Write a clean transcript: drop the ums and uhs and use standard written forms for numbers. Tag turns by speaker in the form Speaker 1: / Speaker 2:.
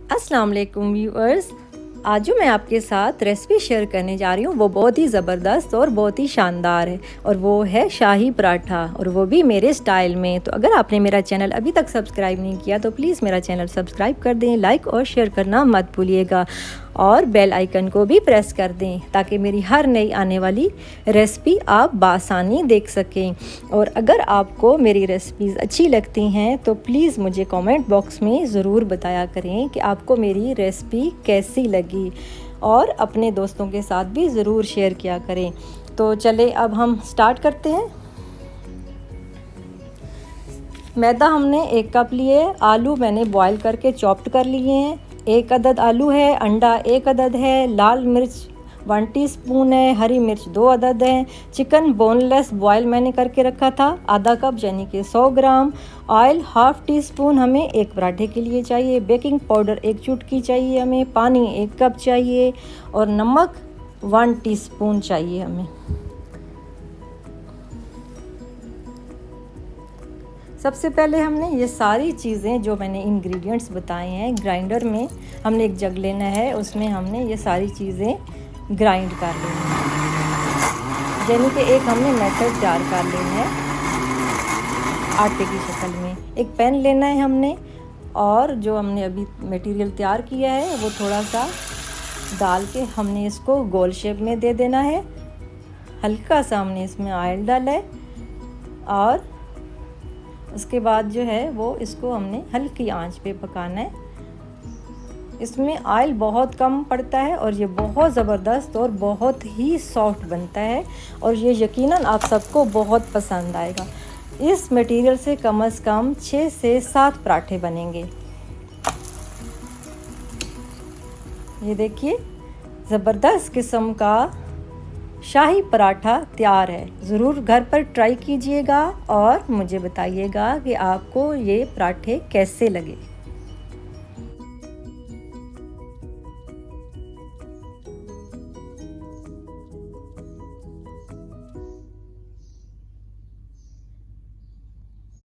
Speaker 1: अस्सलाम वालेकुम व्यूअर्स। आज जो मैं आपके साथ रेसिपी शेयर करने जा रही हूँ वो बहुत ही ज़बरदस्त और बहुत ही शानदार है, और वो है शाही पराठा, और वो भी मेरे स्टाइल में। तो अगर आपने मेरा चैनल अभी तक सब्सक्राइब नहीं किया तो प्लीज़ मेरा चैनल सब्सक्राइब कर दें, लाइक और शेयर करना मत भूलिएगा, और बेल आइकन को भी प्रेस कर दें ताकि मेरी हर नई आने वाली रेसिपी आप बासानी देख सकें। और अगर आपको मेरी रेसिपीज़ अच्छी लगती हैं तो प्लीज़ मुझे कमेंट बॉक्स में ज़रूर बताया करें कि आपको मेरी रेसिपी कैसी लगी, और अपने दोस्तों के साथ भी ज़रूर शेयर किया करें। तो चले अब हम स्टार्ट करते हैं। मैदा हमने 1 कप लिए, आलू मैंने बॉईल करके चॉप्ड कर लिए हैं, 1 अदद आलू है, अंडा 1 अदद है, लाल मिर्च 1 टीस्पून है, हरी मिर्च 2 अदद है, चिकन बोनलेस बॉयल मैंने करके रखा था आधा कप यानी कि 100 ग्राम, ऑयल 1/2 टीस्पून हमें एक पराठे के लिए चाहिए, बेकिंग पाउडर 1 चुटकी चाहिए हमें, पानी 1 कप चाहिए, और नमक 1 टीस्पून चाहिए हमें। सबसे पहले हमने ये सारी चीज़ें जो मैंने इंग्रेडिएंट्स बताए हैं ग्राइंडर में, हमने एक जग लेना है, उसमें हमने ये सारी चीज़ें ग्राइंड कर लेनी है, यानी कि एक हमने मेथड जार कर लेना है आटे की शक्ल में। एक पैन लेना है हमने, और जो हमने अभी मटेरियल तैयार किया है वो थोड़ा सा डाल के हमने इसको गोल शेप में दे देना है। हल्का सा हमने इसमें ऑयल डाला है, और उसके बाद जो है वो इसको हमने हल्की आंच पे पकाना है। इसमें ऑयल बहुत कम पड़ता है और ये बहुत ज़बरदस्त और बहुत ही सॉफ्ट बनता है, और ये यकीनन आप सबको बहुत पसंद आएगा। इस मटेरियल से कम 6 से 7 पराठे बनेंगे। ये देखिए ज़बरदस्त किस्म का शाही पराठा तैयार है। ज़रूर घर पर ट्राई कीजिएगा और मुझे बताइएगा कि आपको ये पराठे कैसे लगे।